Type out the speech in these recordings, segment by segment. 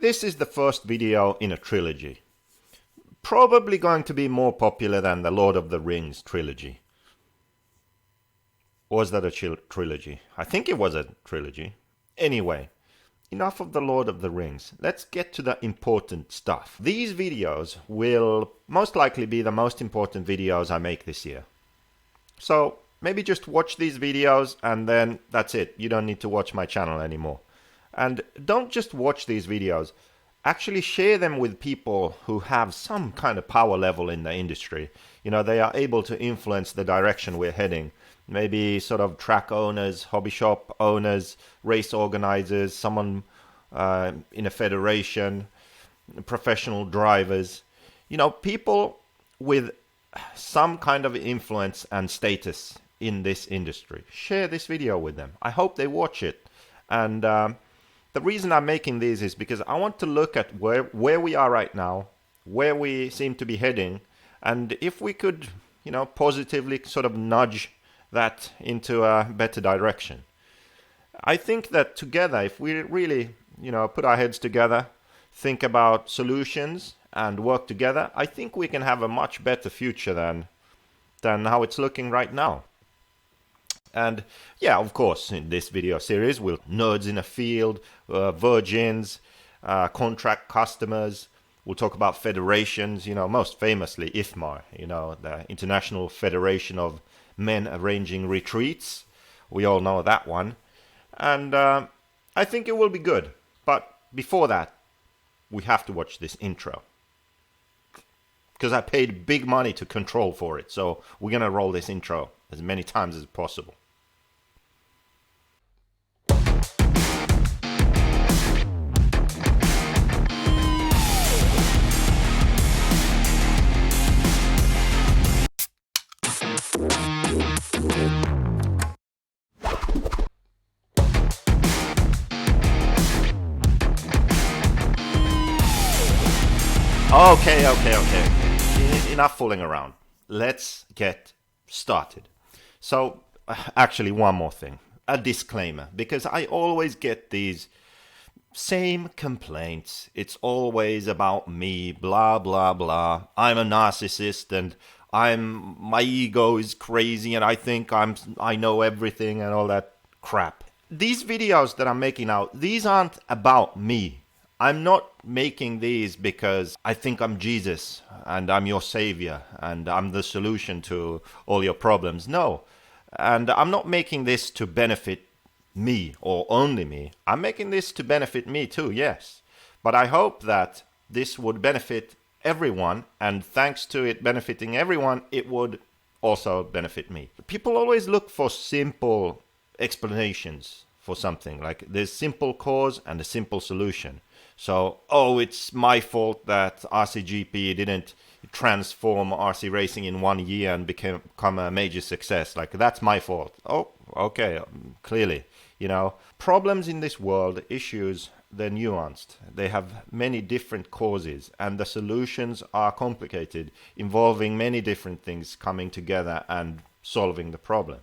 This is the first video in a trilogy. Probably going to be more popular than the Lord of the Rings trilogy. Was that a trilogy? I think it was a trilogy. Anyway, enough of the Lord of the Rings. Let's get to the important stuff. These videos will most likely be the most important videos I make this year. So maybe just watch these videos and then that's it. You don't need to watch my channel anymore. And don't just watch these videos. Actually share them with people who have some kind of power level in the industry. You know, they are able to influence the direction we're heading. Maybe sort of track owners, hobby shop owners, race organizers, someone in a federation, professional drivers. You know, people with some kind of influence and status in this industry. Share this video with them. I hope they watch it. And the reason I'm making these is because I want to look at where we are right now, where we seem to be heading, and if we could, you know, positively sort of nudge that into a better direction. I think that together, if we really, you know, put our heads together, think about solutions and work together, I think we can have a much better future than how it's looking right now. And yeah, of course, in this video series, we'll nerds in a field, virgins, contract customers. We'll talk about federations, you know, most famously IFMAR, you know, the International Federation of Men Arranging Retreats. We all know that one. And I think it will be good. But before that, we have to watch this intro. Because I paid big money to Control for it. So we're going to roll this intro as many times as possible. Okay. Enough fooling around. Let's get started. So, actually, one more thing. A disclaimer. Because I always get these same complaints. It's always about me, blah, blah, blah. I'm a narcissist and my ego is crazy and I think I know everything and all that crap. These videos that I'm making now, these aren't about me. I'm not making these because I think I'm Jesus and I'm your savior and I'm the solution to all your problems. No. And I'm not making this to benefit me or only me. I'm making this to benefit me too, yes. But I hope that this would benefit everyone, and thanks to it benefiting everyone, it would also benefit me. People always look for simple explanations for something. Like there's simple cause and a simple solution. So, it's my fault that RCGP didn't transform RC racing in 1 year and become a major success. Like, that's my fault. Oh, okay, clearly. You know, problems in this world, issues, they're nuanced. They have many different causes, and the solutions are complicated, involving many different things coming together and solving the problem.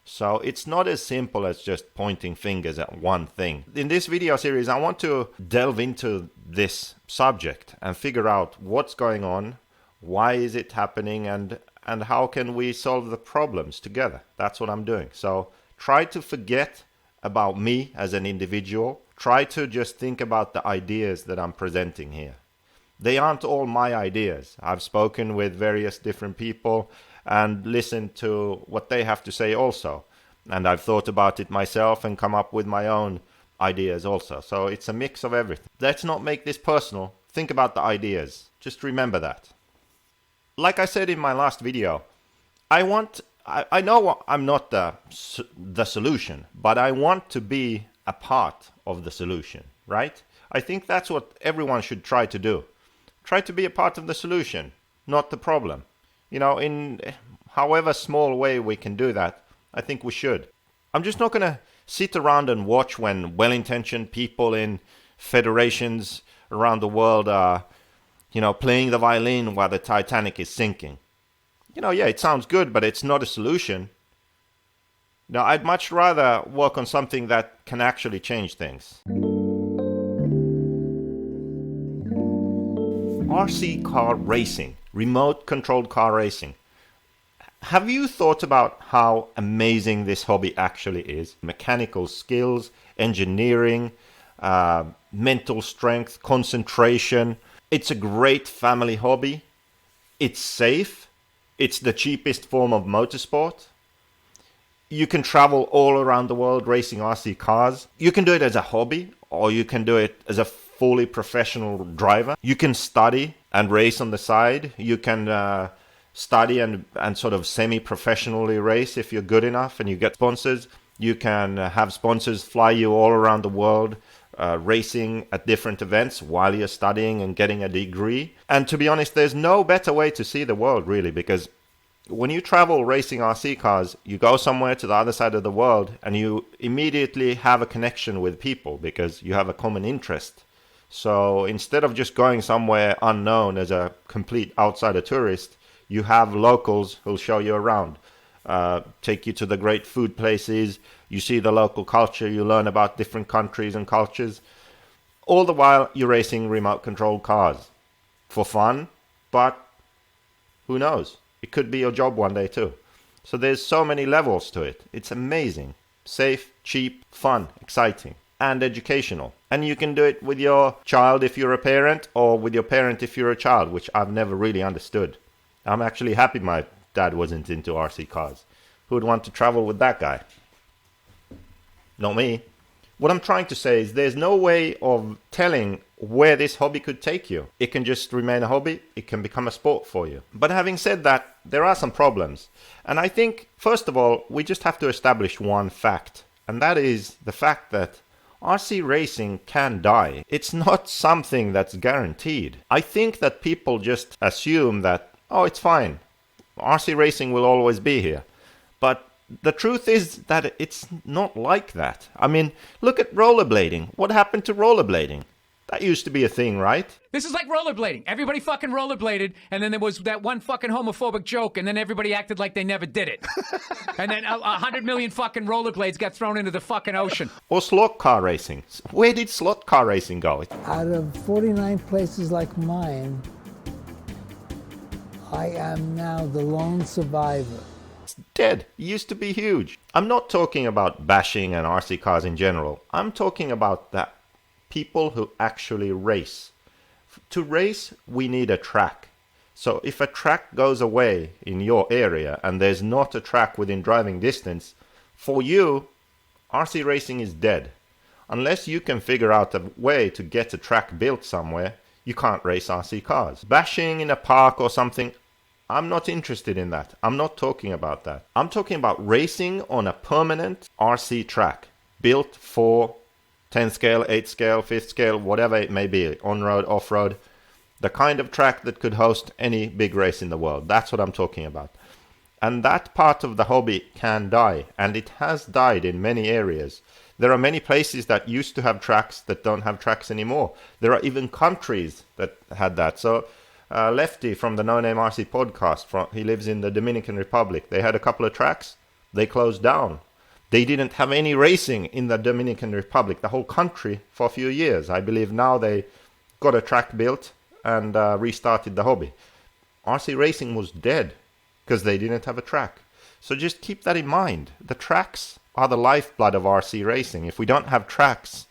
So it's not as simple as just pointing fingers at one thing. In this video series, I want to delve into this subject and figure out what's going on, why is it happening, and how can we solve the problems together. That's what I'm doing. So try to forget about me as an individual. Try to just think about the ideas that I'm presenting here. They aren't all my ideas. I've spoken with various different people and listened to what they have to say also. And I've thought about it myself and come up with my own ideas also. So it's a mix of everything. Let's not make this personal. Think about the ideas. Just remember that. Like I said in my last video, I know I'm not the solution, but I want to be a part of the solution, right? I think that's what everyone should try to do. Try to be a part of the solution, not the problem. You know, in however small way we can do that, I think we should. I'm just not going to sit around and watch when well-intentioned people in federations around the world are, you know, playing the violin while the Titanic is sinking. You know, yeah, it sounds good, but it's not a solution. Now, I'd much rather work on something that can actually change things. RC car racing, remote controlled car racing. Have you thought about how amazing this hobby actually is? Mechanical skills, engineering, mental strength, concentration. It's a great family hobby. It's safe. It's the cheapest form of motorsport. You can travel all around the world racing RC cars. You can do it as a hobby, or you can do it as a fully professional driver. You can study and race on the side. You can study and sort of semi-professionally race if you're good enough and you get sponsors. You can have sponsors fly you all around the world racing at different events while you're studying and getting a degree. And to be honest, there's no better way to see the world, really, because when you travel racing RC cars, you go somewhere to the other side of the world and you immediately have a connection with people because you have a common interest. So instead of just going somewhere unknown as a complete outsider tourist, you have locals who'll show you around, take you to the great food places. You see the local culture, you learn about different countries and cultures. All the while you're racing remote controlled cars for fun, but who knows? It could be your job one day too. So there's so many levels to it. It's amazing. Safe, cheap, fun, exciting, and educational. And you can do it with your child if you're a parent, or with your parent if you're a child, which I've never really understood. I'm actually happy my dad wasn't into RC cars. Who would want to travel with that guy? Not me. What I'm trying to say is there's no way of telling where this hobby could take you. It can just remain a hobby. It can become a sport for you. But having said that, there are some problems. And I think, first of all, we just have to establish one fact. And that is the fact that RC racing can die. It's not something that's guaranteed. I think that people just assume that, oh, it's fine. RC racing will always be here. But the truth is that it's not like that. I mean, look at rollerblading. What happened to rollerblading? That used to be a thing, right? This is like rollerblading. Everybody fucking rollerbladed, and then there was that one fucking homophobic joke, and then everybody acted like they never did it. And then 100 million fucking rollerblades got thrown into the fucking ocean. Or slot car racing. Where did slot car racing go? Out of 49 places like mine, I am now the lone survivor. It's dead. It used to be huge. I'm not talking about bashing and RC cars in general. I'm talking about that people who actually race. To race, we need a track. So if a track goes away in your area and there's not a track within driving distance, for you, RC racing is dead. Unless you can figure out a way to get a track built somewhere, you can't race RC cars. Bashing in a park or something, I'm not interested in that. I'm not talking about that. I'm talking about racing on a permanent RC track built for 10 scale, 8 scale, 5th scale, whatever it may be, on-road, off-road, the kind of track that could host any big race in the world. That's what I'm talking about. And that part of the hobby can die, and it has died in many areas. There are many places that used to have tracks that don't have tracks anymore. There are even countries that had that. So Lefty from the No Name RC podcast, he lives in the Dominican Republic. They had a couple of tracks. They closed down. They didn't have any racing in the Dominican Republic, the whole country, for a few years. I believe now they got a track built and restarted the hobby. RC racing was dead because they didn't have a track. So just keep that in mind. The tracks are the lifeblood of RC racing. If we don't have tracks,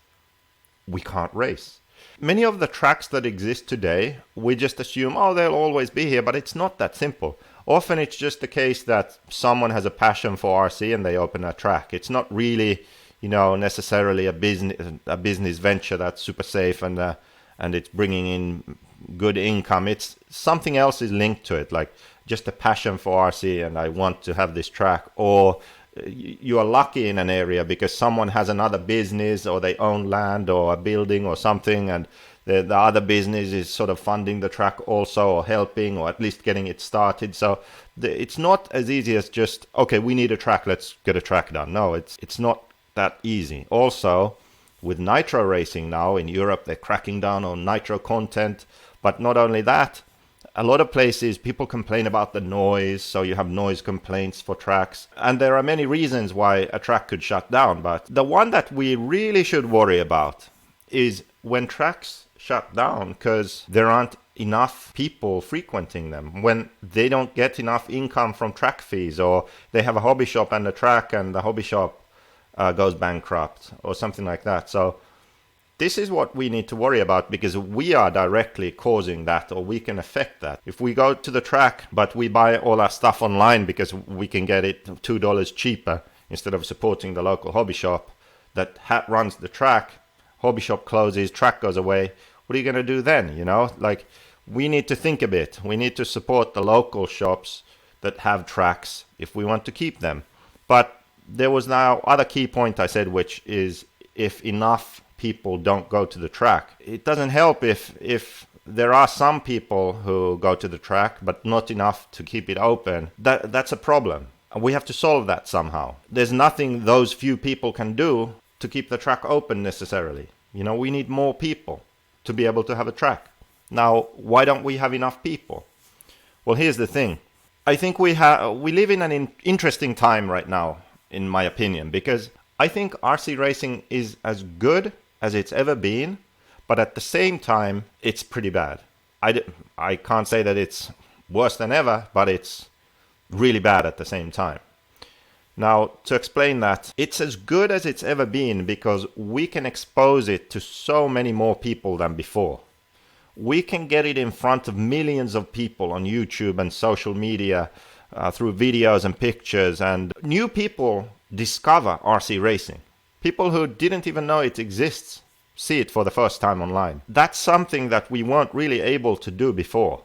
we can't race. Many of the tracks that exist today, we just assume, oh, they'll always be here, but it's not that simple. Often it's just the case that someone has a passion for RC and they open a track. It's not really, necessarily a business venture that's super safe and it's bringing in good income. It's something else is linked to it, like just a passion for RC and I want to have this track. Or you are lucky in an area because someone has another business or they own land or a building or something, and the other business is sort of funding the track also, or helping, or at least getting it started. So it's not as easy as just, okay, we need a track, let's get a track done. No, it's not that easy. Also, with nitro racing now in Europe, they're cracking down on nitro content. But not only that, a lot of places people complain about the noise, so you have noise complaints for tracks. And there are many reasons why a track could shut down. But the one that we really should worry about is when tracks shut down because there aren't enough people frequenting them, when they don't get enough income from track fees, or they have a hobby shop and a track and the hobby shop goes bankrupt or something like that. So this is what we need to worry about, because we are directly causing that, or we can affect that. If we go to the track but we buy all our stuff online because we can get it $2 cheaper instead of supporting the local hobby shop that runs the track, hobby shop closes, track goes away, what are you going to do then? You know, like, we need to think a bit. We need to support the local shops that have tracks if we want to keep them. But there was now other key point I said, which is, if enough people don't go to the track, it doesn't help if there are some people who go to the track but not enough to keep it open. That's a problem, and we have to solve that somehow. There's nothing those few people can do to keep the track open necessarily. You know, we need more people to be able to have a track. Now, why don't we have enough people? Well, here's the thing. I think we live in an interesting time right now, in my opinion, because I think RC racing is as good as it's ever been, but at the same time, it's pretty bad. I can't say that it's worse than ever, but it's really bad at the same time. Now, to explain that, it's as good as it's ever been because we can expose it to so many more people than before. We can get it in front of millions of people on YouTube and social media through videos and pictures, and new people discover RC racing. People who didn't even know it exists see it for the first time online. That's something that we weren't really able to do before.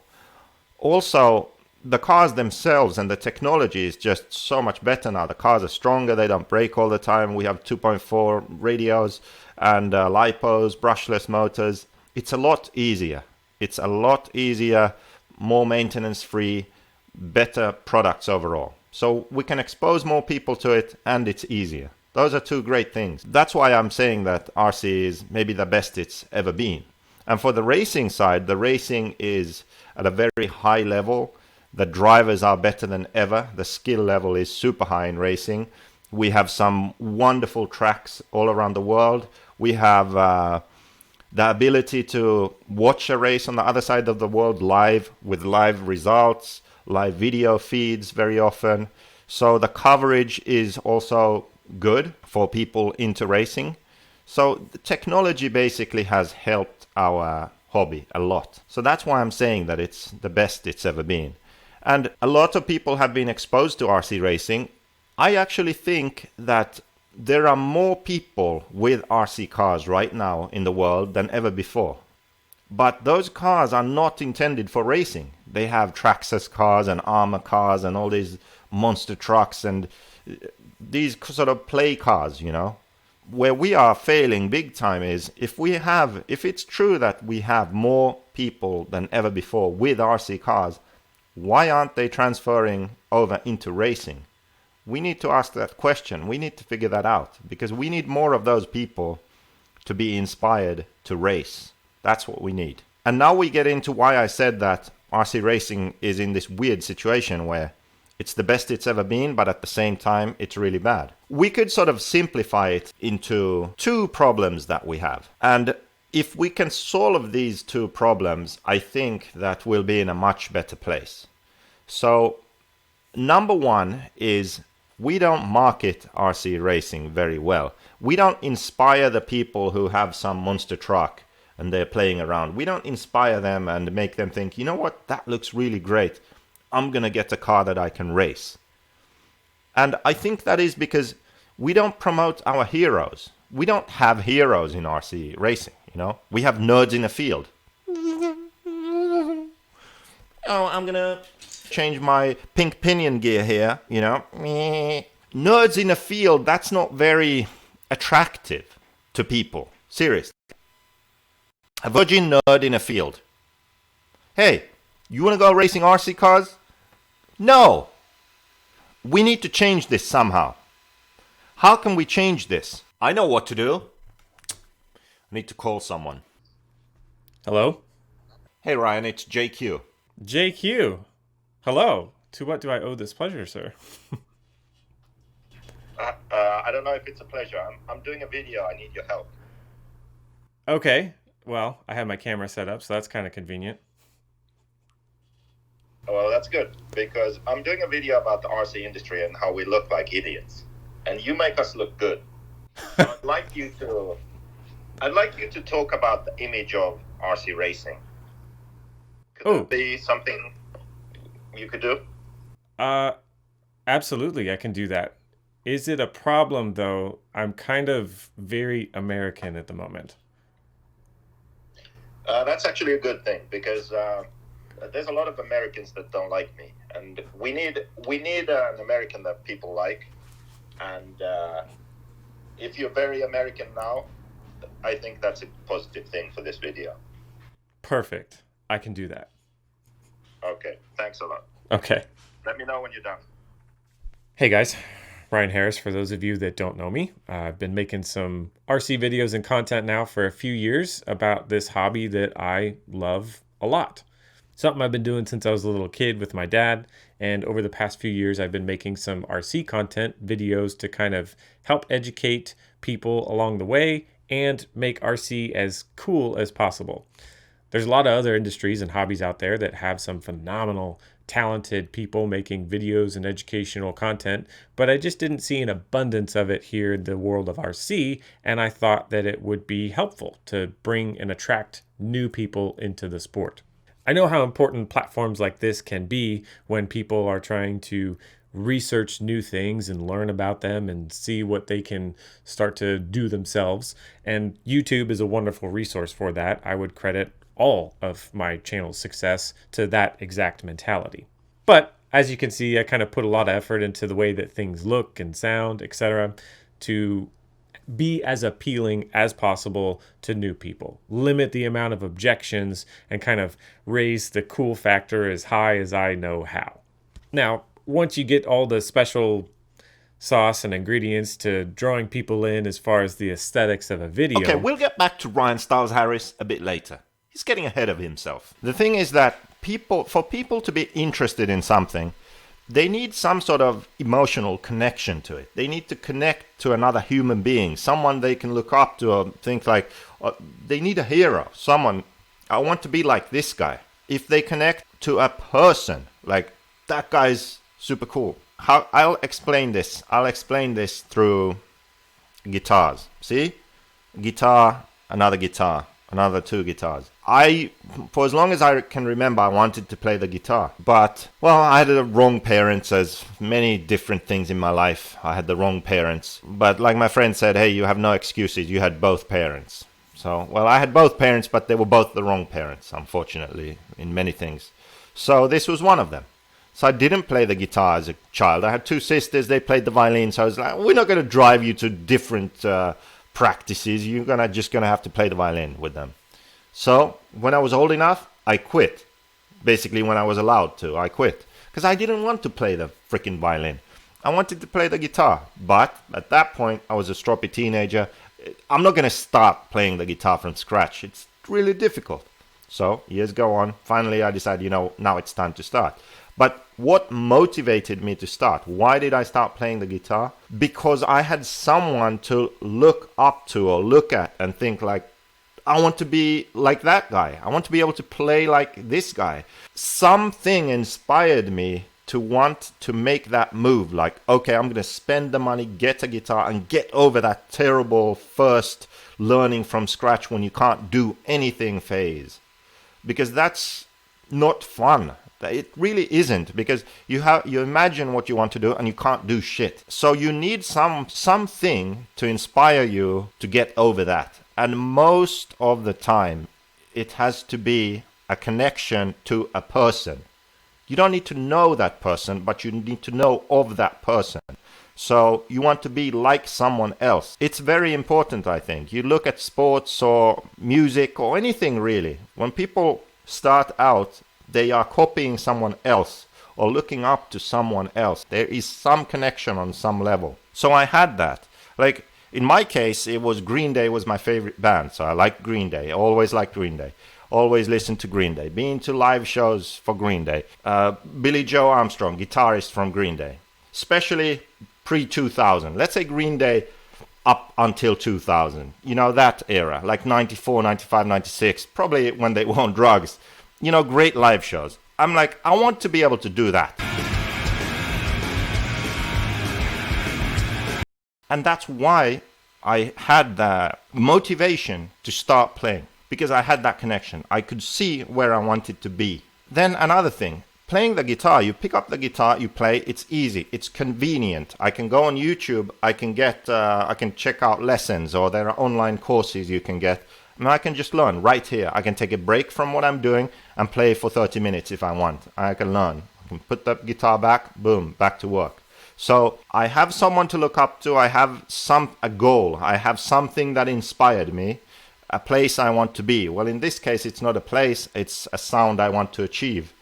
Also, the cars themselves and the technology is just so much better now. The cars are stronger, they don't break all the time. We have 2.4 radios and lipos, brushless motors. It's a lot easier. It's a lot easier, more maintenance free, better products overall. So we can expose more people to it, and it's easier. Those are two great things. That's why I'm saying that RC is maybe the best it's ever been. And for the racing side, the racing is at a very high level. The drivers are better than ever. The skill level is super high in racing. We have some wonderful tracks all around the world. We have the ability to watch a race on the other side of the world live, with live results, live video feeds very often. So the coverage is also good for people into racing. So the technology basically has helped our hobby a lot. So that's why I'm saying that it's the best it's ever been. And a lot of people have been exposed to RC racing. I actually think that there are more people with RC cars right now in the world than ever before. But those cars are not intended for racing. They have Traxxas cars and armor cars and all these monster trucks and these sort of play cars, you know. Where we are failing big time is if it's true that we have more people than ever before with RC cars, why aren't they transferring over into racing? We need to ask that question. We need to figure that out, because we need more of those people to be inspired to race. That's what we need. And now we get into why I said that RC racing is in this weird situation where it's the best it's ever been, but at the same time, it's really bad. We could sort of simplify it into two problems that we have. And if we can solve these two problems, I think that we'll be in a much better place. So, number one is we don't market RC racing very well. We don't inspire the people who have some monster truck and they're playing around. We don't inspire them and make them think, you know what, that looks really great. I'm going to get a car that I can race. And I think that is because we don't promote our heroes. We don't have heroes in RC racing, you know. We have nerds in a field. Oh, I'm going to change my pink pinion gear here, you know. Nerds in a field, that's not very attractive to people. Seriously. A virgin nerd in a field. Hey, you want to go racing RC cars? No. We need to change this somehow. How can we change this? I know what to do. I need to call someone. Hello? Hey Ryan, it's JQ. JQ. Hello. To what do I owe this pleasure, sir? I don't know if it's a pleasure. I'm doing a video. I need your help. Okay. Well, I have my camera set up, so that's kind of convenient. Well, that's good, because I'm doing a video about the RC industry and how we look like idiots, and you make us look good. So I'd like you to talk about the image of RC racing. Could that be something you could do? Absolutely, I can do that. Is it a problem, though? I'm kind of very American at the moment. That's actually a good thing, because there's a lot of Americans that don't like me, and we need an American that people like. And if you're very American now, I think that's a positive thing for this video. Perfect. I can do that. Okay, thanks a lot. Okay. Let me know when you're done. Hey guys, Brian Harris. For those of you that don't know me, I've been making some RC videos and content now for a few years about this hobby that I love a lot. Something I've been doing since I was a little kid with my dad, and over the past few years I've been making some RC content videos to kind of help educate people along the way and make RC as cool as possible. There's a lot of other industries and hobbies out there that have some phenomenal, talented people making videos and educational content, but I just didn't see an abundance of it here in the world of RC, and I thought that it would be helpful to bring and attract new people into the sport. I know how important platforms like this can be when people are trying to research new things and learn about them and see what they can start to do themselves, and YouTube is a wonderful resource for that. I would credit all of my channel's success to that exact mentality. But as you can see, I kind of put a lot of effort into the way that things look and sound, etc., to be as appealing as possible to new people. Limit the amount of objections and kind of raise the cool factor as high as I know how. Now, once you get all the special sauce and ingredients to drawing people in as far as the aesthetics of a video... Okay, we'll get back to Ryan Styles Harris a bit later. He's getting ahead of himself. The thing is that for people to be interested in something, they need some sort of emotional connection to it. They need to connect to another human being, someone they can look up to, or think like, they need a hero, someone, I want to be like this guy. If they connect to a person, like, that guy's super cool. I'll explain this. I'll explain this through guitars. See? Guitar, another guitar, another two guitars. For as long as I can remember, I wanted to play the guitar. But, well, I had the wrong parents, as many different things in my life. I had the wrong parents. But like my friend said, hey, you have no excuses. You had both parents. So, well, I had both parents, but they were both the wrong parents, unfortunately, in many things. So this was one of them. So I didn't play the guitar as a child. I had two sisters. They played the violin. So I was like, we're not going to drive you to different practices. You're just going to have to play the violin with them. So when I was old enough, I quit. Basically, when I was allowed to, I quit. Because I didn't want to play the freaking violin. I wanted to play the guitar. But at that point, I was a stroppy teenager. I'm not going to start playing the guitar from scratch. It's really difficult. So years go on. Finally, I decided, now it's time to start. But what motivated me to start? Why did I start playing the guitar? Because I had someone to look up to or look at and think like, I want to be like that guy. I want to be able to play like this guy. Something inspired me to want to make that move. Like, okay, I'm going to spend the money, get a guitar, and get over that terrible first learning from scratch when you can't do anything phase. Because that's not fun. It really isn't, because you imagine what you want to do and you can't do shit. So you need something to inspire you to get over that. And most of the time, it has to be a connection to a person. You don't need to know that person, but you need to know of that person. So you want to be like someone else. It's very important, I think. You look at sports or music or anything really. When people start out, they are copying someone else or looking up to someone else. There is some connection on some level. So I had that. Like, in my case, it was Green Day was my favorite band. So I liked Green Day. Always liked Green Day. Always listened to Green Day. Been to live shows for Green Day. Billy Joe Armstrong, guitarist from Green Day. Especially pre-2000. Let's say Green Day up until 2000. That era. Like 94, 95, 96. Probably when they were on drugs. Great live shows. I'm like, I want to be able to do that. And that's why I had the motivation to start playing, because I had that connection. I could see where I wanted to be. Then another thing, playing the guitar, you pick up the guitar, you play, it's easy, it's convenient. I can go on YouTube, I can check out lessons, or there are online courses you can get, and I can just learn right here. I can take a break from what I'm doing and play for 30 minutes if I want. I can learn. I can put the guitar back, boom, back to work. So I have someone to look up to. I have a goal. I have something that inspired me, a place I want to be. Well, in this case, it's not a place, it's a sound I want to achieve.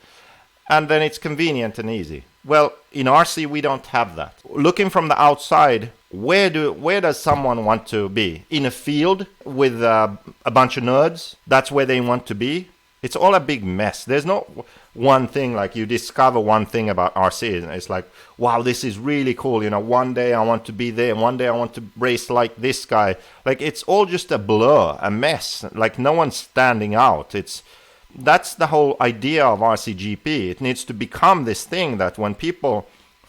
And then it's convenient and easy. Well, in RC, we don't have that. Looking from the outside, where does someone want to be? In a field with a bunch of nerds? That's where they want to be? It's all a big mess. There's not one thing, like you discover one thing about RC and it's like, wow, this is really cool. You know, one day I want to be there. One day I want to race like this guy. Like, it's all just a blur, a mess. Like, no one's standing out. That's the whole idea of RCGP. It needs to become this thing that when people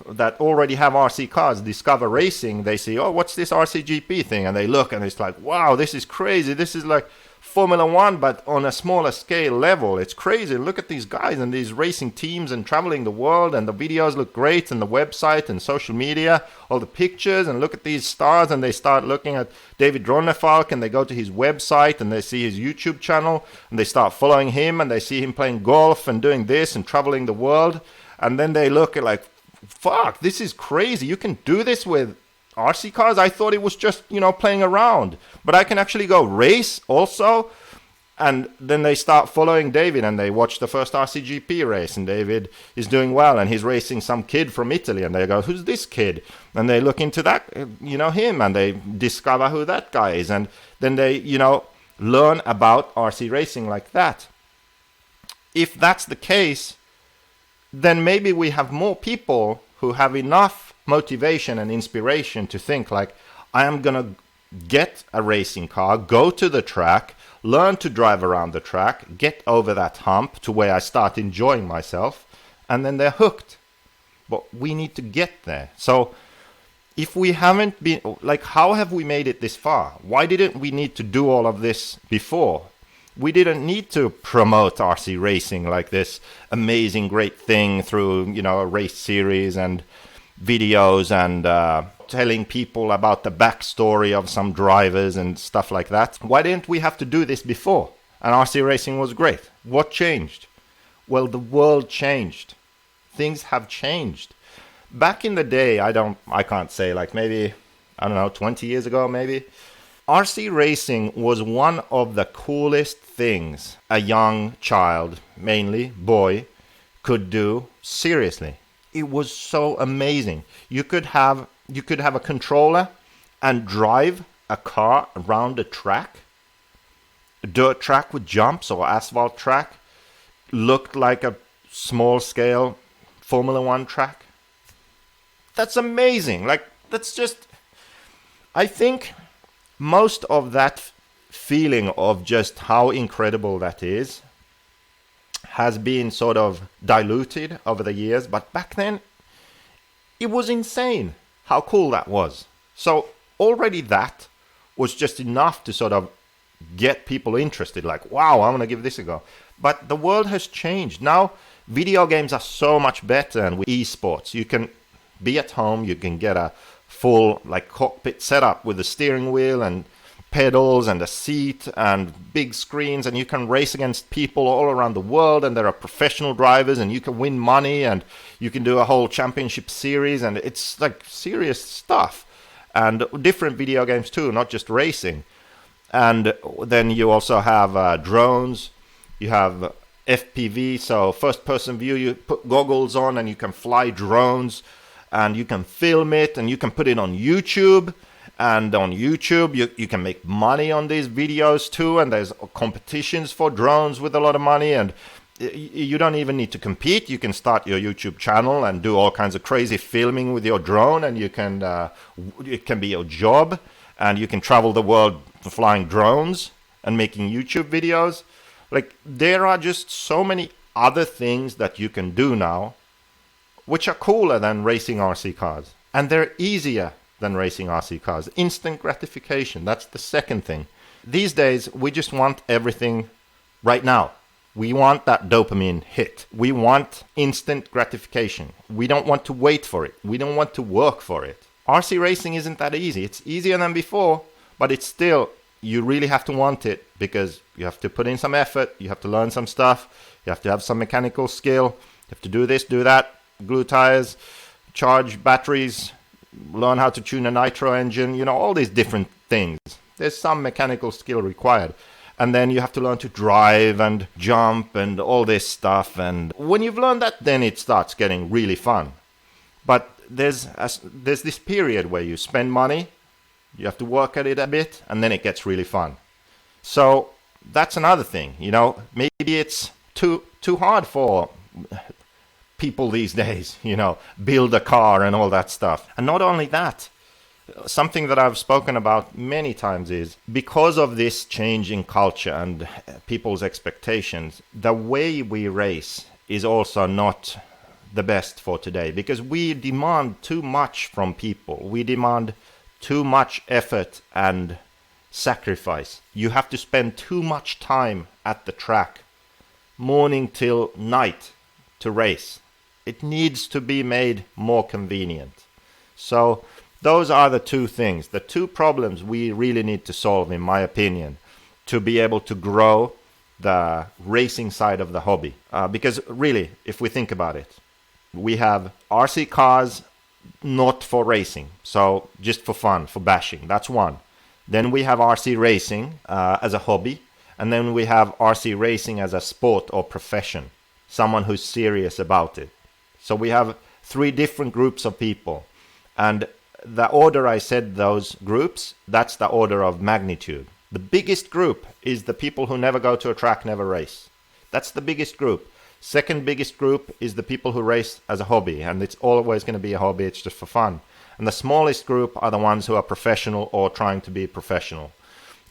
that already have RC cars discover racing, they say, oh, what's this RCGP thing? And they look and it's like, wow, this is crazy. This is like Formula One, but on a smaller scale level. It's crazy. Look at these guys and these racing teams and traveling the world, and the videos look great, and the website and social media, all the pictures, and look at these stars, and they start looking at David Ronnefalk, and they go to his website and they see his YouTube channel, and they start following him, and they see him playing golf and doing this and traveling the world, and then they look at like, fuck, this is crazy. You can do this with RC cars? I thought it was just, playing around. But I can actually go race also. And then they start following David and they watch the first RCGP race. And David is doing well and he's racing some kid from Italy. And they go, who's this kid? And they look into that, him. And they discover who that guy is. And then they, learn about RC racing like that. If that's the case, then maybe we have more people who have enough motivation and inspiration to think like, I am going to get a racing car, go to the track, learn to drive around the track, get over that hump to where I start enjoying myself, and then they're hooked. But we need to get there. So if we haven't been, like, how have we made it this far? Why didn't we need to do all of this before? We didn't need to promote RC racing like this amazing, great thing through, a race series and videos and telling people about the backstory of some drivers and stuff like that. Why didn't we have to do this before? And RC racing was great. What changed? Well, the world changed. Things have changed. Back in the day, I can't say, like maybe, 20 years ago maybe, RC racing was one of the coolest things a young child, mainly boy, could do. Seriously. It was so amazing. You could have a controller and drive a car around a track, a dirt track with jumps or asphalt track. Looked like a small scale Formula One track. That's amazing. Like, that's just, I think most of that feeling of just how incredible that is has been sort of diluted over the years, but back then it was insane how cool that was. So already that was just enough to sort of get people interested, like, wow, I'm gonna give this a go. But the world has changed. Now video games are so much better, and with esports you can be at home, you can get a full like cockpit setup with a steering wheel and pedals and a seat and big screens, and you can race against people all around the world, and there are professional drivers, and you can win money, and you can do a whole championship series, and it's like serious stuff. And different video games too, not just racing. And then you also have drones, you have FPV, so first person view. You put goggles on and you can fly drones, and you can film it, and you can put it on YouTube. And on YouTube, you can make money on these videos too. And there's competitions for drones with a lot of money. And you don't even need to compete. You can start your YouTube channel and do all kinds of crazy filming with your drone. And you can it can be your job. And you can travel the world flying drones and making YouTube videos. Like, there are just so many other things that you can do now which are cooler than racing RC cars. And they're easier than racing RC cars. Instant gratification, that's the second thing. These days, we just want everything right now. We want that dopamine hit. We want instant gratification. We don't want to wait for it. We don't want to work for it. RC racing isn't that easy. It's easier than before, but it's still, you really have to want it because you have to put in some effort. You have to learn some stuff. You have to have some mechanical skill. You have to do this, do that, glue tires, charge batteries, learn how to tune a nitro engine, all these different things. There's some mechanical skill required. And then you have to learn to drive and jump and all this stuff. And when you've learned that, then it starts getting really fun. But there's this period where you spend money, you have to work at it a bit, and then it gets really fun. So that's another thing, maybe it's too hard for people these days, build a car and all that stuff. And not only that, something that I've spoken about many times is because of this change in culture and people's expectations, the way we race is also not the best for today because we demand too much from people. We demand too much effort and sacrifice. You have to spend too much time at the track, morning till night, to race. It needs to be made more convenient. So those are the two things, the two problems we really need to solve, in my opinion, to be able to grow the racing side of the hobby. Because really, if we think about it, we have RC cars not for racing, so just for fun, for bashing. That's one. Then we have RC racing as a hobby, and then we have RC racing as a sport or profession, someone who's serious about it. So we have three different groups of people, and the order I said those groups, that's the order of magnitude. The biggest group is the people who never go to a track, never race. That's the biggest group. Second biggest group is the people who race as a hobby, and it's always going to be a hobby, it's just for fun. And the smallest group are the ones who are professional or trying to be professional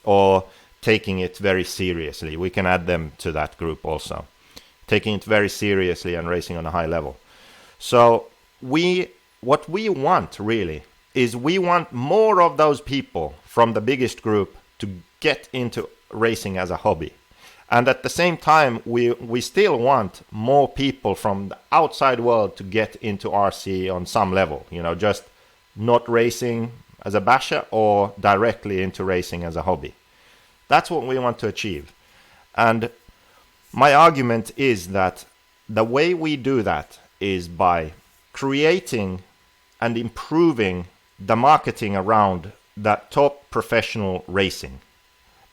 or taking it very seriously. We can add them to that group also. Taking it very seriously and racing on a high level. So what we want really is we want more of those people from the biggest group to get into racing as a hobby. And at the same time, we still want more people from the outside world to get into RC on some level, just not racing as a basher or directly into racing as a hobby. That's what we want to achieve. And my argument is that the way we do that is by creating and improving the marketing around that top professional racing.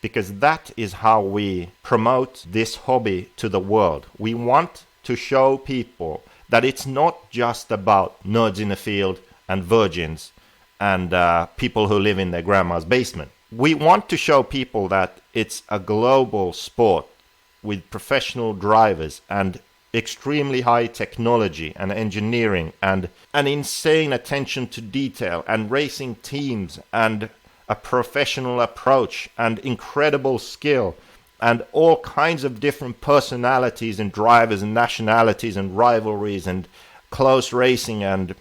Because that is how we promote this hobby to the world. We want to show people that it's not just about nerds in the field and virgins and people who live in their grandma's basement. We want to show people that it's a global sport with professional drivers and extremely high technology and engineering and an insane attention to detail and racing teams and a professional approach and incredible skill and all kinds of different personalities and drivers and nationalities and rivalries and close racing and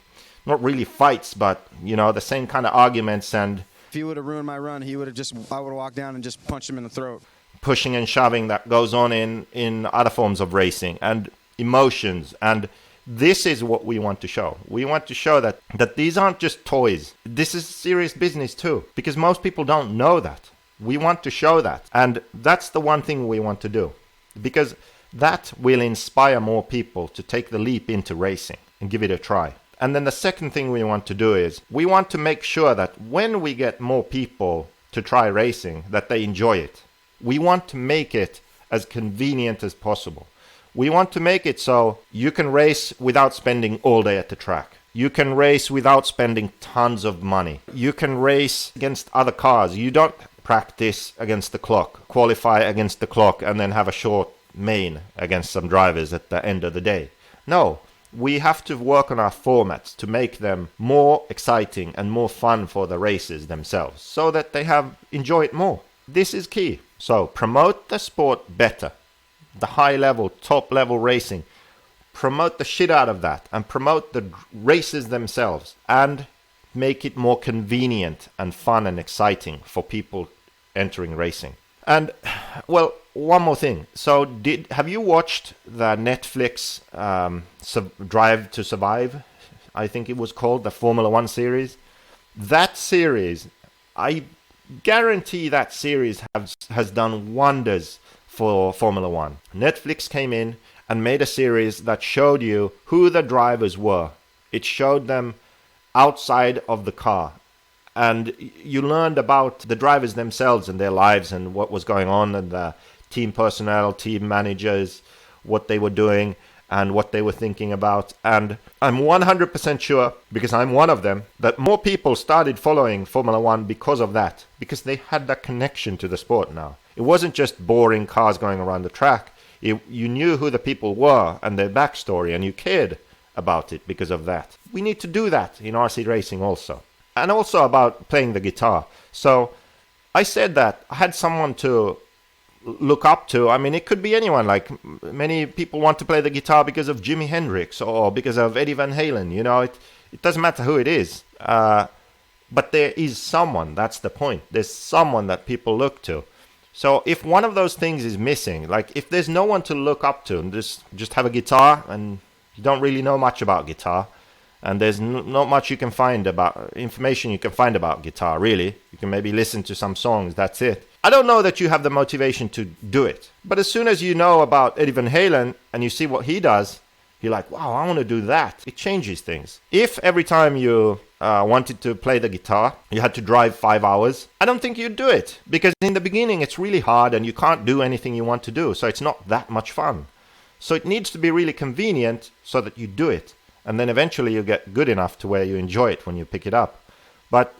not really fights, but the same kind of arguments. And if he would have ruined my run, I would have walked down and just punched him in the throat. Pushing and shoving that goes on in other forms of racing and emotions. And this is what we want to show. We want to show that these aren't just toys. This is serious business too, because most people don't know that. We want to show that. And that's the one thing we want to do, because that will inspire more people to take the leap into racing and give it a try. And then the second thing we want to do is we want to make sure that when we get more people to try racing, that they enjoy it. We want to make it as convenient as possible. We want to make it so you can race without spending all day at the track. You can race without spending tons of money. You can race against other cars. You don't practice against the clock, qualify against the clock, and then have a short main against some drivers at the end of the day. No, we have to work on our formats to make them more exciting and more fun for the racers themselves so that they enjoy it more. This is key. So promote the sport better. the high level, top level racing. Promote the shit out of that and promote the races themselves and make it more convenient and fun and exciting for people entering racing. And, well, one more thing. So, have you watched the Netflix Drive to Survive? I think it was called, the Formula One series. That series, I guarantee that series has done wonders for Formula One. Netflix came in and made a series that showed you who the drivers were. It showed them outside of the car. And you learned about the drivers themselves and their lives and what was going on, and the team personnel, team managers, what they were doing and what they were thinking about. And I'm 100% sure, because I'm one of them, that more people started following Formula One because of that, because they had that connection to the sport now. It wasn't just boring cars going around the track. You knew who the people were and their backstory, and you cared about it because of that. We need to do that in RC racing also. And also about playing the guitar. So I said that I had someone to look up to. I mean, it could be anyone. Like, many people want to play the guitar because of Jimi Hendrix or because of Eddie Van Halen. You know, it doesn't matter who it is. But there is someone. That's the point. There's someone that people look to. So if one of those things is missing, like if there's no one to look up to and just have a guitar and you don't really know much about guitar, and there's not much you can find about information you can find about guitar, really. You can maybe listen to some songs, that's it. I don't know that you have the motivation to do it. But as soon as you know about Eddie Van Halen and you see what he does, you're like, wow, I want to do that. It changes things. If every time you wanted to play the guitar, you had to drive 5 hours, I don't think you'd do it. Because in the beginning, it's really hard and you can't do anything you want to do. So it's not that much fun. So it needs to be really convenient so that you do it. And then eventually you get good enough to where you enjoy it when you pick it up. But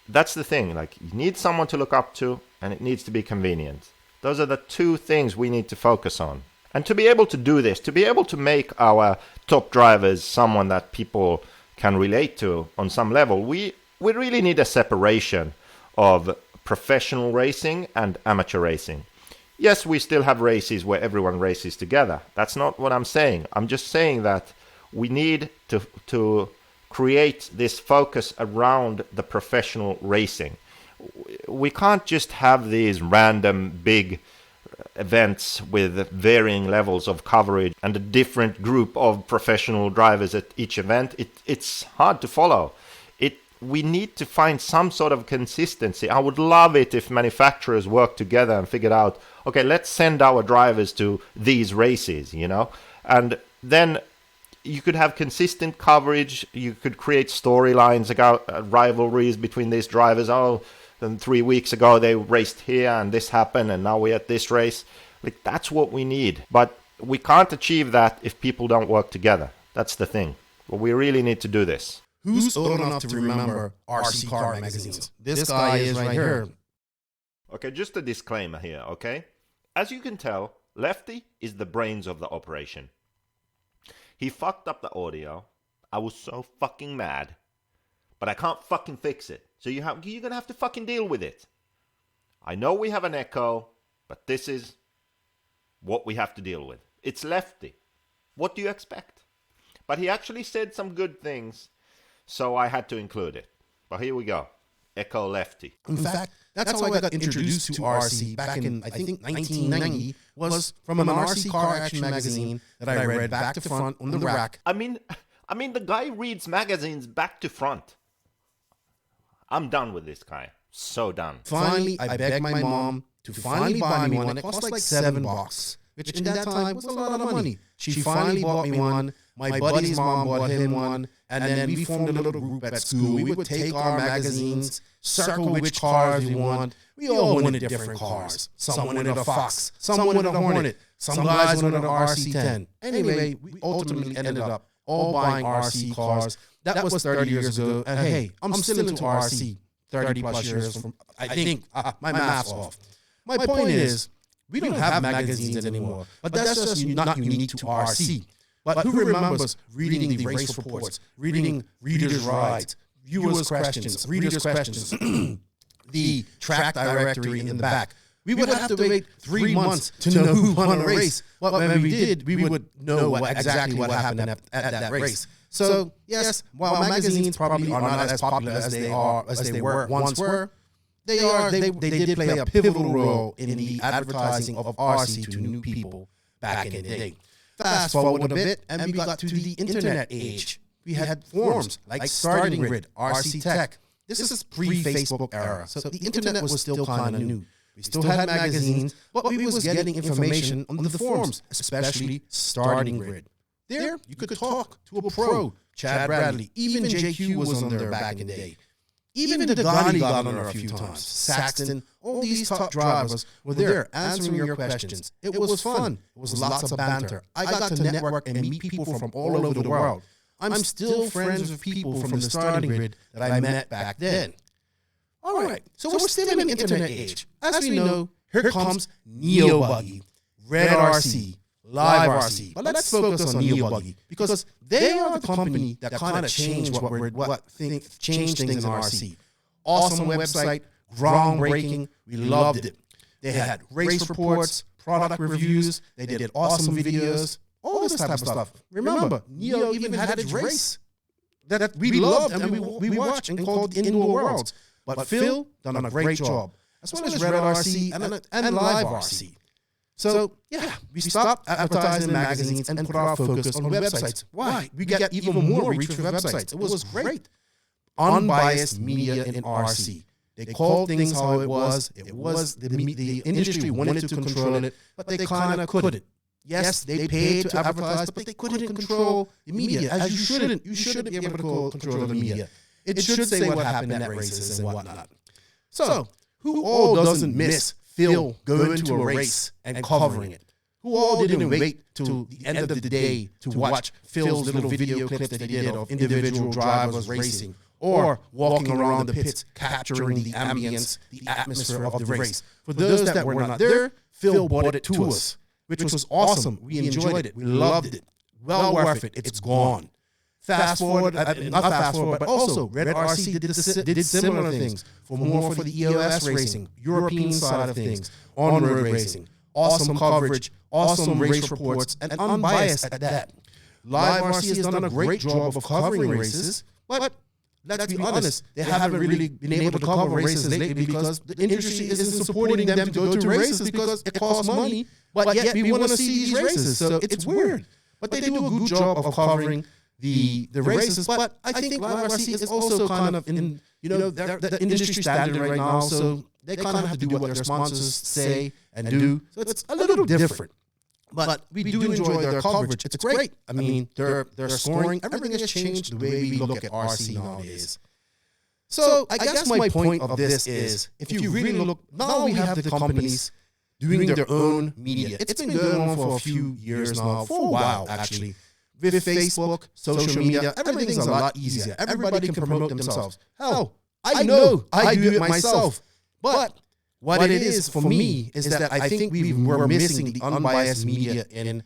that's the thing. Like, you need someone to look up to, and it needs to be convenient. Those are the two things we need to focus on. And to be able to do this, to be able to make our top drivers someone that people can relate to on some level, we really need a separation of professional racing and amateur racing. Yes, we still have races where everyone races together. That's not what I'm saying. I'm just saying that we need to create this focus around the professional racing. We can't just have these random big events with varying levels of coverage and a different group of professional drivers at each event. It's hard to follow. We need to find some sort of consistency. I would love it if manufacturers worked together and figured out, okay, let's send our drivers to these races, you know? And then you could have consistent coverage. You could create storylines about rivalries between these drivers. Oh, then 3 weeks ago they raced here and this happened and now we're at this race. Like, that's what we need. But we can't achieve that if people don't work together. That's the thing. But we really need to do this. Who's old enough to remember RC car magazines? This guy is right here. Okay, just a disclaimer here, okay? As you can tell, Lefty is the brains of the operation. He fucked up the audio. I was so fucking mad. But I can't fucking fix it. So you're going to have to fucking deal with it. I know we have an echo, but this is what we have to deal with. It's Lefty. What do you expect? But he actually said some good things, so I had to include it. But here we go. Echo Lefty. In fact, that's how I got introduced to RC back in, I think, 1990, was from an RC car action magazine that I read back to front on the rack. I mean, the guy reads magazines back to front. I'm done with this guy. So done. Finally, I begged my mom to finally buy me one. It cost like $7, which in that time was a lot of money. She finally bought me one. My buddy's mom bought him one. And then we formed a little group at school. We would take our magazines, circle which cars we want. We all wanted different cars. Some wanted a Fox. Some wanted a Hornet. Some guys wanted an RC10. Anyway, we ultimately ended up all buying RC cars. That was 30 years ago. And hey, I'm still into RC 30 plus years from, I think, my math's off. My point is, we don't have magazines anymore. But that's just not unique to RC. But who remembers reading the race reports, reading readers' rides, viewers' questions, readers' questions, the track directory in the back, we would have to wait 3 months to know who won a race. But when we did, we would know exactly what happened at that race. So yes, while magazines probably are not as popular as they once were, they did play a pivotal role in the advertising of RC to new people back in the day. Fast forward a bit, and we got to the internet age. We had forums like Starting Grid, RC Tech. This is pre-Facebook era, so the internet was still kind of new. We still had magazines, but we was getting information on the forums, especially Starting Grid. There, you could talk to a pro, Chad Bradley. Even JQ was on there back in the day. Even Dagani got on there a few times. Saxton, all these top drivers were there answering your questions. It was fun. It was lots of banter. I got to network and meet people from all over the world. I'm still friends with people from the Starting Grid that I met back then. All right, so we're still in the internet age. As we know, here comes Neo Buggy, Red RC, Live RC. But let's focus on Neo Buggy because they are the company that kind of changed changed things in RC. Awesome website, groundbreaking. We loved it. They had race reports, product reviews. They did awesome videos, all this type of stuff. Remember, Neo even had its race that we loved and we watched and called Indoor Worlds. But Phil done a great job, as well as Red RC and Live RC. So, yeah, we stopped advertising in magazines and put our focus on websites. Why? We got even more reach with websites. It was great. Unbiased media in RC. They called things how it was. It was the industry wanted to control it, but they kind of couldn't. Yes, they paid to advertise, but they couldn't control the media, as you shouldn't. You shouldn't be able to control the media. It should say what happened at races and whatnot. So, who all doesn't miss Phil going to a race and covering it? Who all didn't wait till the end of the day to watch Phil's little video clips that he did of individual drivers racing or walking around the pits capturing the ambience, the atmosphere of the race? For those that were not there, Phil brought it to us, which was awesome. We enjoyed it. We loved it. Well worth it. It's gone. Fast forward, not fast forward, but also Red RC did similar things for the EOS racing, European side of things, on-road racing. Awesome coverage, awesome race reports, and unbiased at that. Live RC has done a great job of covering races, but let's be honest, they haven't really been able to cover races lately because the industry isn't supporting them to go to races because it costs money, but yet we want to see these races, so it's weird. But they do a good job of covering the races, but I think Live RC is also kind of in, the industry standard right now, so they kind of have to do what their sponsors say and do. So it's a little different. But we do enjoy their coverage. It's great. I mean, their scoring, everything has changed the way we look at RC nowadays. So I guess my point of this is, if you really look, now we have the companies doing their own media. It's been going on for a few years now, for a while actually. With Facebook, social media, everything's a lot easier. Everybody can promote themselves. Hell, I know I do it myself. But what it is for me is that I think we're missing the unbiased media in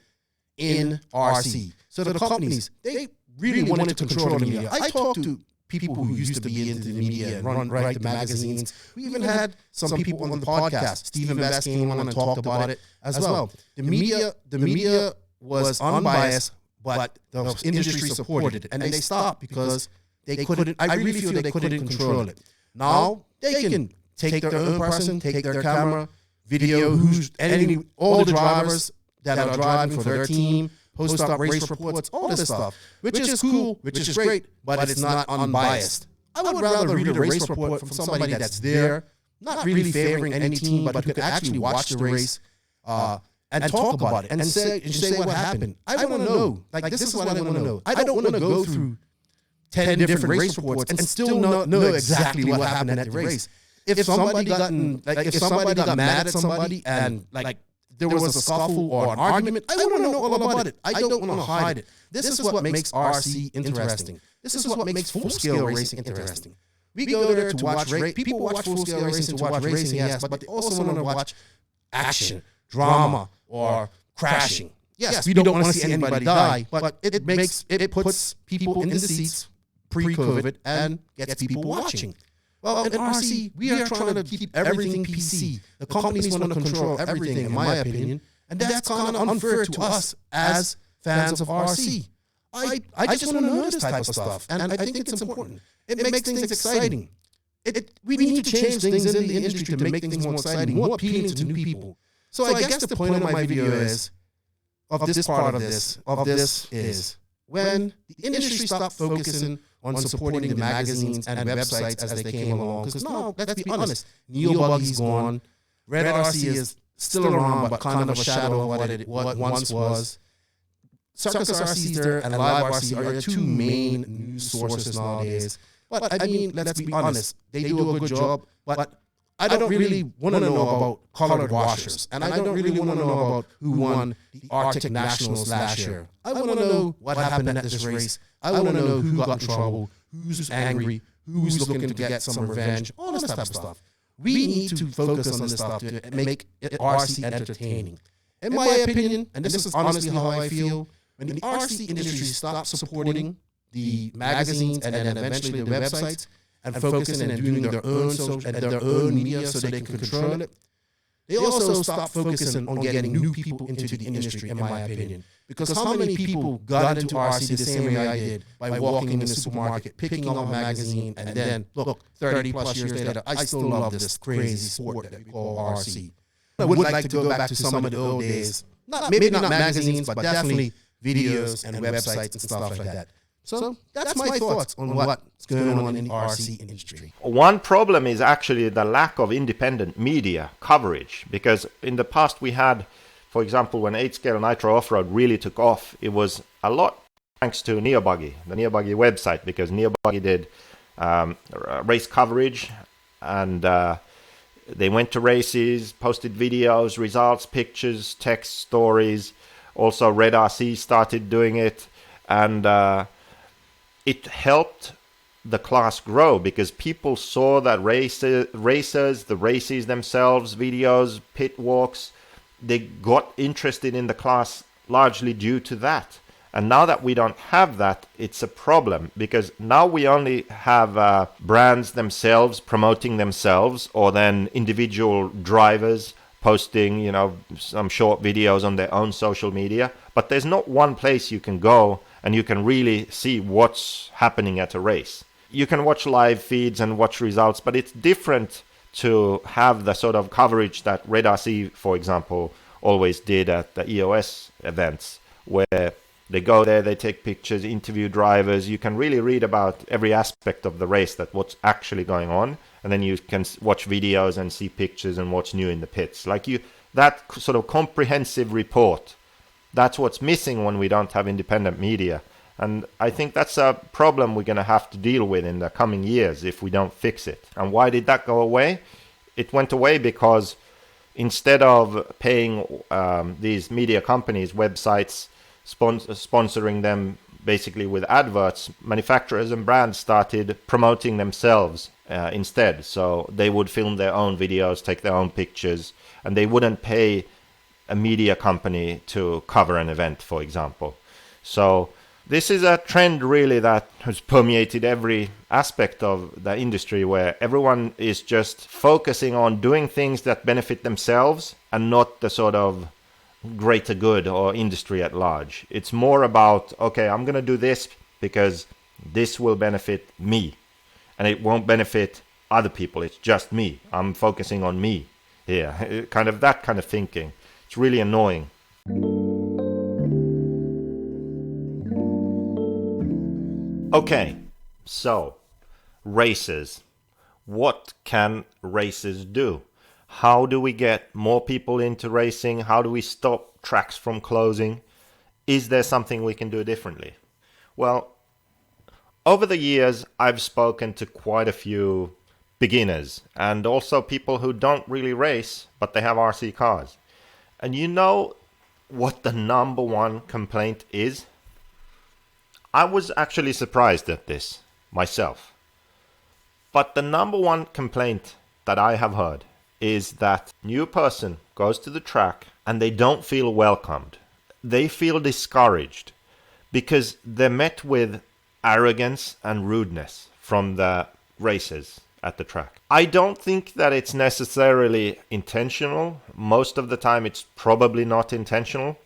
RC. So the companies, they really wanted to control the media. I talked to people who used to be into the media and write the magazines. We even had some people on the podcast. Stephen Best came on and talked about it as well. The media was unbiased, but the industry supported it, and they stopped because they couldn't. I really feel they couldn't control it. Now they can take their own person, take their camera, video who's editing all the drivers that are driving for their team, post up race reports, all this stuff, which is cool, which is great, but it's not unbiased. I would rather read a race report from somebody that's there, not really favoring any team, but who could actually watch the race. And talk about it and say what happened. I want to know. Like, this is what I want to know. I don't want to go through 10 different race reports and still not know exactly what happened at the race. If somebody got mad at somebody and there was a scuffle or an argument, I want to know all about it. I don't want to hide it. This is what makes RC interesting. This is what makes full-scale racing interesting. We go there to watch race. People watch full-scale racing to watch racing, yes, but they also want to watch action, drama, or crashing. Yes, we don't want to see anybody die, but it puts people in the seats pre-COVID and gets people watching. Well, in RC, we are trying to keep everything PC. The companies want to control everything, in my opinion, and that's kind of unfair to us as fans of RC. I just want to know this type of stuff, and I think it's important. It makes things exciting. We need to change things in the industry to make things more exciting, more appealing to new people. So I guess the point of my video is, of this part of this is, when the industry stopped focusing on supporting the magazines and websites as they came along, because now, let's be honest, Neo Buggy's gone, Red RC is still around, but kind of a shadow of what it once was. Circus RC's there and Live RC are the two main news sources nowadays. But I mean, let's be honest, they do a good job, but I don't really want to know about colored washers, and I don't really want to know about who won the Arctic Nationals last year. I want to know what happened at this race. I want to know who got in trouble, who's angry, who's looking to get some revenge, all this type of stuff. We need to focus on this stuff to make RC entertaining. In my opinion, and this is honestly how I feel, when the RC industry stops supporting the magazines and then eventually the websites and focusing and doing their own social and their own media so they can control it, they also stop focusing on getting new people into the industry, in my opinion. Because how many people got into RC the same way I did, by walking in the supermarket, picking up a magazine, and then, look, 30 plus years later, I still love this crazy sport that we call RC. I would like to go back to some of the old days, maybe not magazines, but definitely videos and websites and stuff like that. So that's my thoughts on what's going on in the RC industry. One problem is actually the lack of independent media coverage, because in the past we had, for example, when 8-scale Nitro Off-Road really took off, it was a lot thanks to NeoBuggy, the NeoBuggy website, because NeoBuggy did race coverage, and they went to races, posted videos, results, pictures, text, stories. Also Red RC started doing it, and it helped the class grow because people saw that racers, the races themselves, videos, pit walks, they got interested in the class largely due to that. And now that we don't have that, it's a problem, because now we only have brands themselves promoting themselves, or then individual drivers posting, some short videos on their own social media. But there's not one place you can go and you can really see what's happening at a race. You can watch live feeds and watch results, but it's different to have the sort of coverage that Red RC, for example, always did at the EOS events, where they go there, they take pictures, interview drivers. You can really read about every aspect of the race, that what's actually going on, and then you can watch videos and see pictures and what's new in the pits. That sort of comprehensive report, that's what's missing when we don't have independent media. And I think that's a problem we're going to have to deal with in the coming years if we don't fix it. And why did that go away? It went away because instead of paying these media companies, websites, sponsoring them basically with adverts, manufacturers and brands started promoting themselves instead. So they would film their own videos, take their own pictures, and they wouldn't pay a media company to cover an event, for example. So this is a trend really that has permeated every aspect of the industry, where everyone is just focusing on doing things that benefit themselves and not the sort of greater good or industry at large. It's more about, okay, I'm going to do this because this will benefit me and it won't benefit other people. It's just me. I'm focusing on me here. Kind of that kind of thinking. It's really annoying. Okay, so races. What can races do? How do we get more people into racing? How do we stop tracks from closing? Is there something we can do differently? Well, over the years, I've spoken to quite a few beginners and also people who don't really race, but they have RC cars. And you know what the number one complaint is? I was actually surprised at this myself. But the number one complaint that I have heard is that new person goes to the track and they don't feel welcomed. They feel discouraged because they're met with arrogance and rudeness from the racers at the track. I don't think that it's necessarily intentional. Most of the time it's probably not intentional,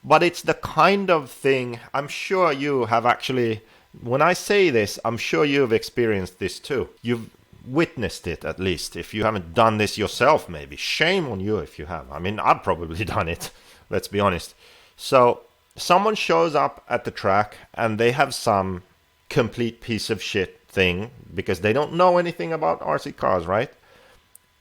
but it's the kind of thing I'm sure you have actually, when I say this, I'm sure you've experienced this too. You've witnessed it, at least. If you haven't done this yourself, maybe. Shame on you if you have. I mean, I've probably done it. Let's be honest. So someone shows up at the track and they have some complete piece of shit thing because they don't know anything about RC cars, right?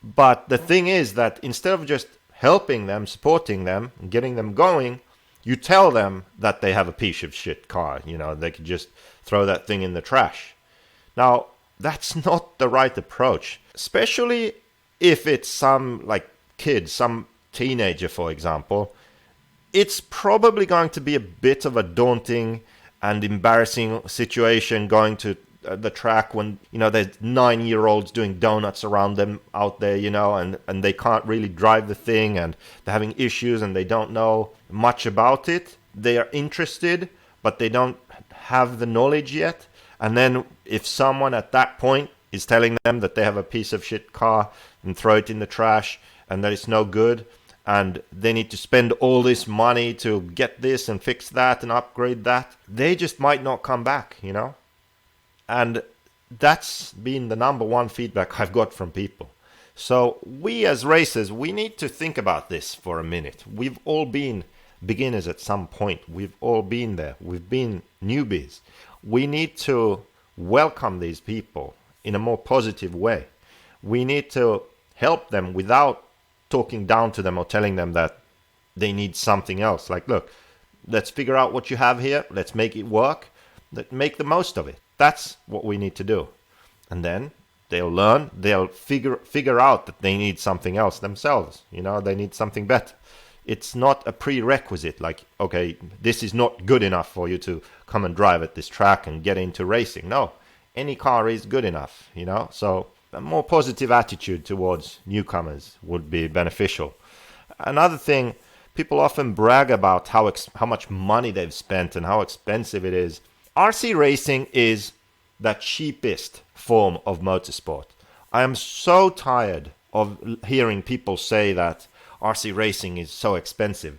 But the thing is that instead of just helping them, supporting them, getting them going, you tell them that they have a piece of shit car. You know, they could just throw that thing in the trash. Now, that's not the right approach, especially if it's some like kid, some teenager, for example. It's probably going to be a bit of a daunting and embarrassing situation going to the track when, you know, there's 9-year-olds doing donuts around them out there, you know, and they can't really drive the thing and they're having issues and they don't know much about it. They are interested, but they don't have the knowledge yet. And then if someone at that point is telling them that they have a piece of shit car and throw it in the trash and that it's no good and they need to spend all this money to get this and fix that and upgrade that, they just might not come back, you know? And that's been the number one feedback I've got from people. So we as racers, we need to think about this for a minute. We've all been beginners at some point. We've all been there. We've been newbies. We need to welcome these people in a more positive way. We need to help them without talking down to them or telling them that they need something else. Like, look, let's figure out what you have here. Let's make it work. Let's make the most of it. That's what we need to do. And then they'll learn. They'll figure out that they need something else themselves. You know, they need something better. It's not a prerequisite like, okay, this is not good enough for you to come and drive at this track and get into racing. No, any car is good enough, you know. So a more positive attitude towards newcomers would be beneficial. Another thing, people often brag about how much money they've spent and how expensive it is. RC racing is the cheapest form of motorsport. I am so tired of hearing people say that RC racing is so expensive.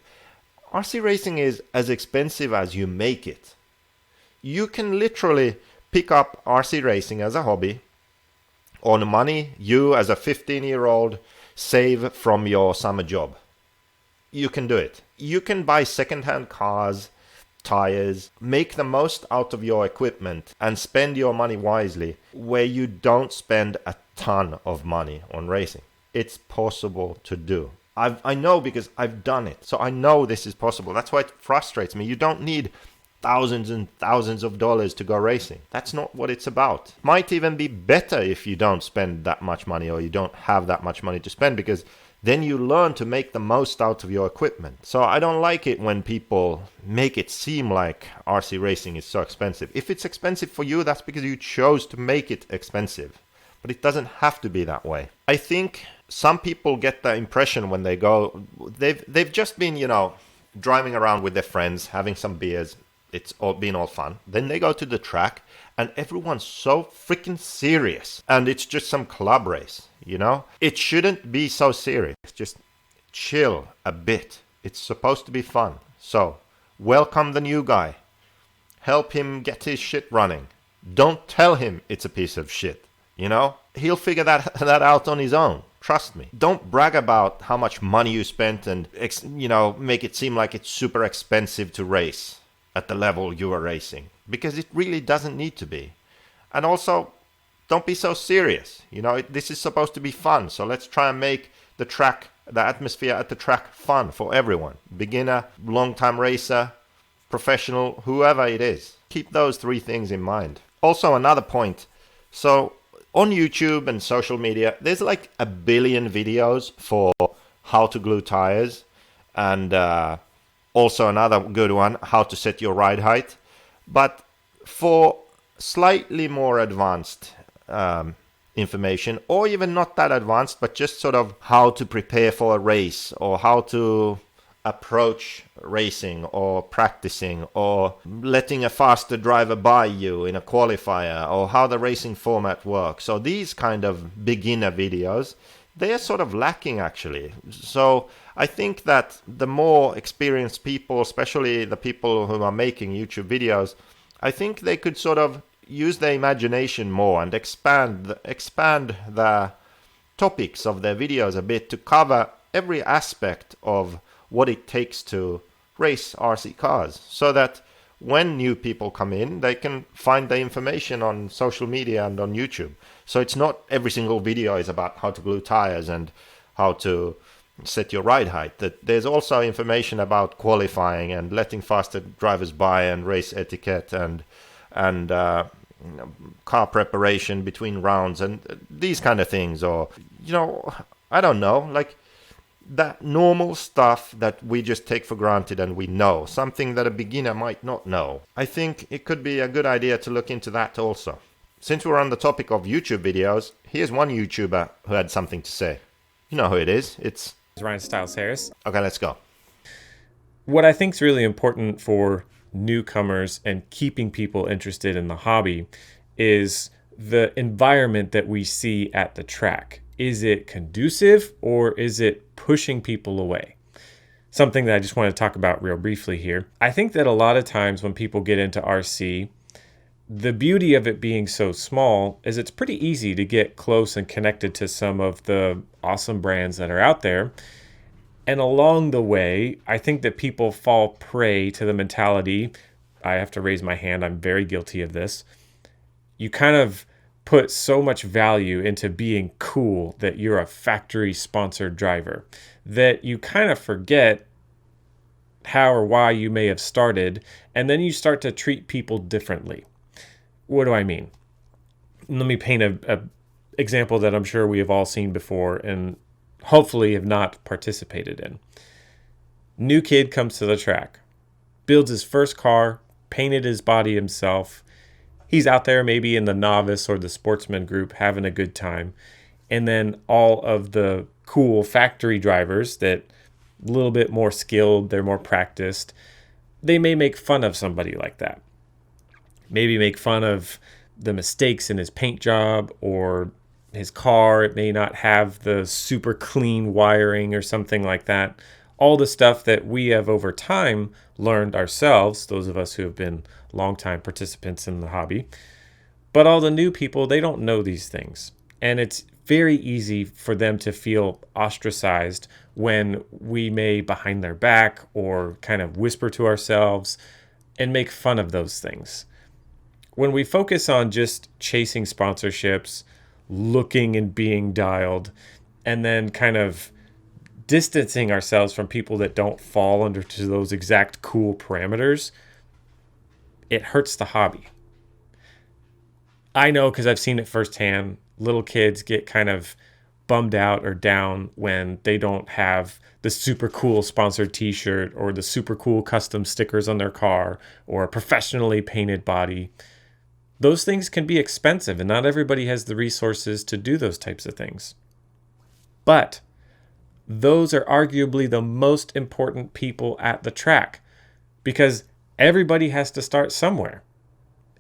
RC racing is as expensive as you make it. You can literally pick up RC racing as a hobby on money you as a 15-year-old save from your summer job. You can do it. You can buy second-hand cars, tires, make the most out of your equipment and spend your money wisely where you don't spend a ton of money on racing. It's possible to do. I know because I've done it. So I know this is possible. That's why it frustrates me. You don't need thousands and thousands of dollars to go racing. That's not what it's about. Might even be better if you don't spend that much money or you don't have that much money to spend, because then you learn to make the most out of your equipment. So I don't like it when people make it seem like RC racing is so expensive. If it's expensive for you, that's because you chose to make it expensive. But it doesn't have to be that way. I think some people get the impression when they go, they've just been, you know, driving around with their friends, having some beers. It's all been all fun. Then they go to the track and everyone's so freaking serious. And it's just some club race, you know? It shouldn't be so serious. Just chill a bit. It's supposed to be fun. So welcome the new guy. Help him get his shit running. Don't tell him it's a piece of shit. You know, he'll figure that out on his own. Trust me. Don't brag about how much money you spent and, you know, make it seem like it's super expensive to race at the level you are racing, because it really doesn't need to be. And also, don't be so serious. You know, this is supposed to be fun. So let's try and make the track, the atmosphere at the track fun for everyone. Beginner, long-time racer, professional, whoever it is. Keep those three things in mind. Also, another point. So on YouTube and social media, there's like 1 billion videos for how to glue tires, and also another good one, how to set your ride height. But for slightly more advanced information, or even not that advanced, but just sort of how to prepare for a race, or how to approach racing or practicing or letting a faster driver by you in a qualifier or how the racing format works. So these kind of beginner videos, they are sort of lacking actually. So I think that the more experienced people, especially the people who are making YouTube videos, I think they could sort of use their imagination more and expand the topics of their videos a bit to cover every aspect of what it takes to race RC cars, so that when new people come in, they can find the information on social media and on YouTube. So it's not every single video is about how to glue tires and how to set your ride height. That there's also information about qualifying and letting faster drivers by and race etiquette and car preparation between rounds and these kind of things. Or, I don't know, like that normal stuff that we just take for granted and we know, something that a beginner might not know. I think it could be a good idea to look into that also. Since we're on the topic of YouTube videos, here's one YouTuber who had something to say. You know who it is. It's Ryan Styles Harris. Okay, let's go. What I think is really important for newcomers and keeping people interested in the hobby is the environment that we see at the track. Is it conducive or is it pushing people away? Something that I just want to talk about real briefly here. I think that a lot of times when people get into RC, the beauty of it being so small is it's pretty easy to get close and connected to some of the awesome brands that are out there. And along the way, I think that people fall prey to the mentality, I have to raise my hand, I'm very guilty of this. You kind of put so much value into being cool that you're a factory sponsored driver that you kind of forget how or why you may have started, and then you start to treat people differently. What do I mean? Let me paint a example that I'm sure we have all seen before and hopefully have not participated in. New kid comes to the track, builds his first car, painted his body himself. He's out there maybe in the novice or the sportsman group having a good time. And then all of the cool factory drivers that a little bit more skilled, they're more practiced, they may make fun of somebody like that. Maybe make fun of the mistakes in his paint job or his car. It may not have the super clean wiring or something like that. All the stuff that we have over time learned ourselves, those of us who have been longtime participants in the hobby. But all the new people, they don't know these things. And it's very easy for them to feel ostracized when we may behind their back or kind of whisper to ourselves and make fun of those things. When we focus on just chasing sponsorships, looking and being dialed, and then kind of distancing ourselves from people that don't fall under to those exact cool parameters, it hurts the hobby. I know because I've seen it firsthand. Little kids get kind of bummed out or down when they don't have the super cool sponsored t-shirt or the super cool custom stickers on their car or a professionally painted body. Those things can be expensive and not everybody has the resources to do those types of things. But those are arguably the most important people at the track because everybody has to start somewhere.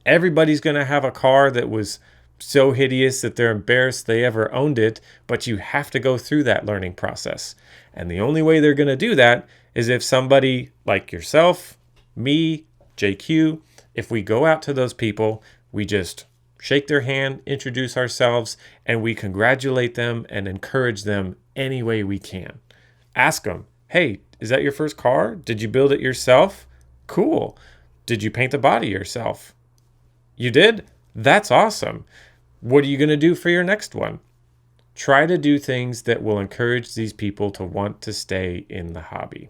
Everybody's going to have a car that was so hideous that they're embarrassed they ever owned it, but you have to go through that learning process. And the only way they're going to do that is if somebody like yourself, me, JQ, if we go out to those people, we just shake their hand, introduce ourselves, and we congratulate them and encourage them any way we can. Ask them, hey, is that your first car? Did you build it yourself? Cool. Did you paint the body yourself? You did? That's awesome. What are you going to do for your next one? Try to do things that will encourage these people to want to stay in the hobby.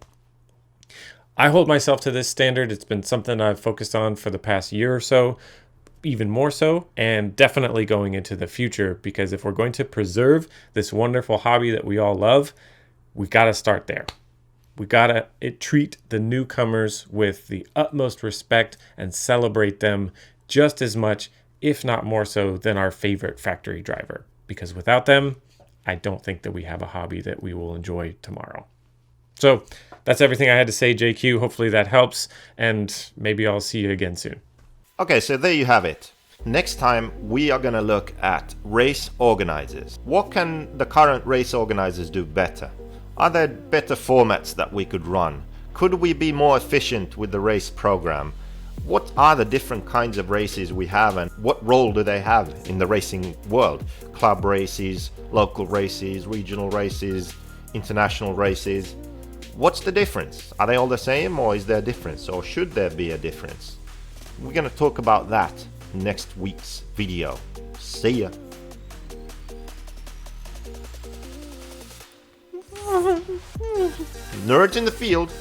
I hold myself to this standard. It's been something I've focused on for the past year or so, even more so, and definitely going into the future, because if we're going to preserve this wonderful hobby that we all love, we got to start there. We got to treat the newcomers with the utmost respect and celebrate them just as much, if not more so, than our favorite factory driver. Because without them, I don't think that we have a hobby that we will enjoy tomorrow. So that's everything I had to say, JQ. Hopefully that helps, and maybe I'll see you again soon. Okay, so there you have it. Next time we are going to look at race organizers. What can the current race organizers do better? Are there better formats that we could run? Could we be more efficient with the race program? What are the different kinds of races we have, and what role do they have in the racing world? Club races, local races, regional races, international races. What's the difference? Are they all the same, or is there a difference, or should there be a difference? We're going to talk about that in next week's video. See ya! Nerds in the field.